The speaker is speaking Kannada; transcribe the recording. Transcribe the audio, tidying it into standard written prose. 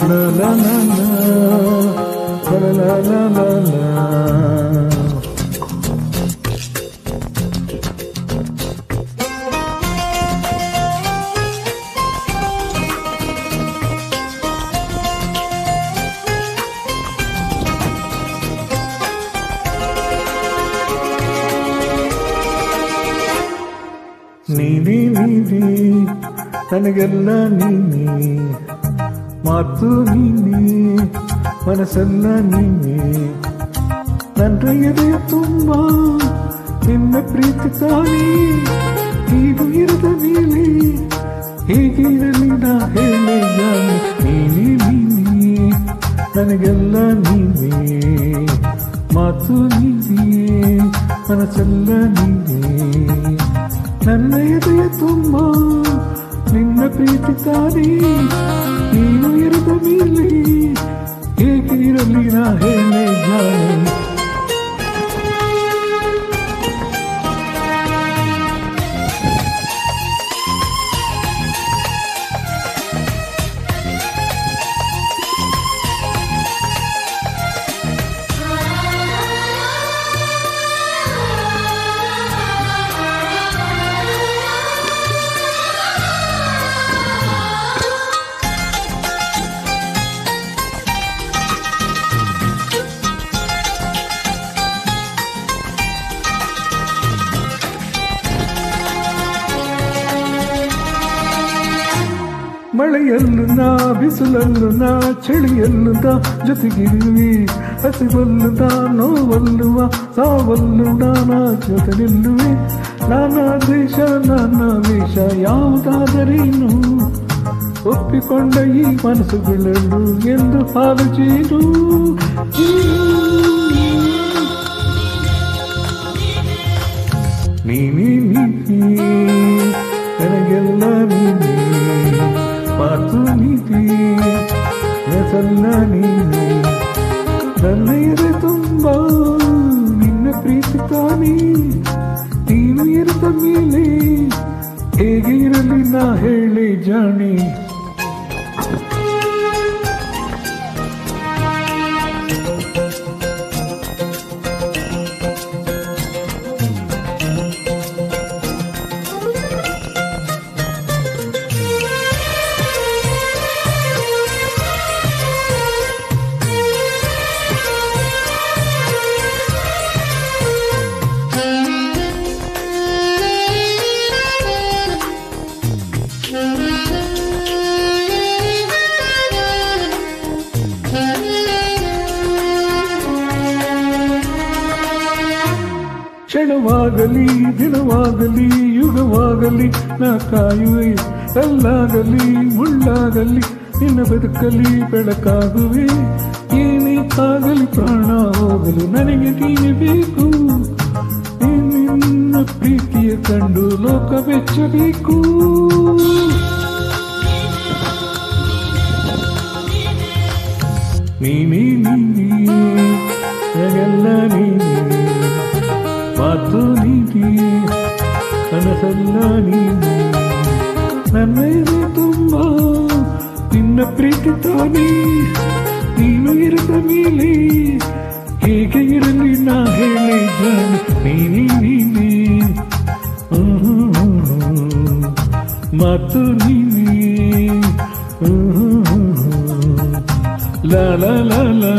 La la la la, la la la la la. ನೀನೇ ನೀನೇ ನನಗೆಲ್ಲ ನೀನೇ, ಮಾತು ನೀನೇ ಮನಸ್ಸೆಲ್ಲ ನೀನೇ, ನನ್ನ ಎದೆಯ ತುಂಬ ನಿನ್ನ ಪ್ರೀತಿ ತಾನೇ, ನೀನು ಇರದ ಮೇಲೆ ಹೇಗೆ ಇರಲಿ ನಾ ಹೇಳೆ ಜಾನೆ. ನೀನೇ ನೀನೇ ನನಗೆಲ್ಲ ನೀನೇ, ಮಾತು ನೀನೇ ಮನಸ್ಸೆಲ್ಲ ನೀನೇ, ನನ್ನ ಎದೆಯ ತುಂಬ ನಿನ್ನ ಪ್ರೀತಿ ತಾನೇ, ನೀನು ಇರದ ಮೇಲೆ ಹೇಗೆ ಇರಲಿ ನಾ ಹೇಳೆ ಜಾನೆ. ಮಳೆಯಲ್ಲೂ ನಾ, ಬಿಸಿಲಲ್ಲೂ ನಾ, ಚಳಿಯಲ್ಲೂ ನಾ ಜೊತೆಗಿರುವೆ, ಹಸಿವಲ್ಲೂ ನಾ, ನೋವಲ್ಲೂ ಸಾವಲ್ಲೂ ನಾನಾ ಜೊತೆ ನಿಲ್ಲುವೆ. ನಾನಾ ದೇಶ ನಾನಾ ವೇಷ ಯಾವುದಾದರೇನು, ಒಪ್ಪಿಕೊಂಡ ಈ ಮನಸ್ಸುಗಳಲ್ಲೂ ಎಂದು ಹಾಲು ಜೀನು. ನೀನೇ ನೀನೇ ನನಗೆಲ್ಲ ನೀನೇ, ಮಾತು ನೀನೇ ಮನಸ್ಸೆಲ್ಲ ನೀನೇ, ನನ್ನ ಎದೆ ತುಂಬ ನಿನ್ನ ಪ್ರೀತಿ ತಾನೇ, ನೀನು ಇರದ ಮೇಲೆ ಹೇಗೆ ಇರಲಿ ನಾ ಹೇಳೆ ಜಾಣೆ. ಕ್ಷಣವಾಗಲಿ ದಿನವಾಗಲಿ ಯುಗವಾಗಲಿ ನಾ ಕಾಯುವೆ, ಕಲ್ಲಾಗಲಿ ಮುಳ್ಳಾಗಲಿ ನಿನ್ನ ಬದುಕಲಿ ಬೆಳಕಾಗುವೆ. ಏನೇ ಆಗಲಿ ಪ್ರಾಣ ಹೋಗಲು ನನಗೆ ನೀನೇ ಬೇಕು, ನಿನ್ನ ಪ್ರೀತಿಯ ಕಂಡು ಲೋಕ ಬೆಚ್ಚಬೇಕು. ನೀನೇ ನೀನೇ ನನಗೆಲ್ಲ ನೀನೇ, ಮಾತು ನೀನೇ ಕನಸೆಲ್ಲ ನೀನೇ, ನನ್ನ ಎದೆ ತುಂಬ ನಿನ್ನ ಪ್ರೀತಿ ತಾನೇ, ನೀನು ಇರದ ಮೇಲೆ ಹೇಗೆ ಇರಲಿ ನಾ ಹೇಳೆ ಜಾನೆ. ನೀನೇ ನೀನೇ ಮಾತು ನೀನೇ, la la la la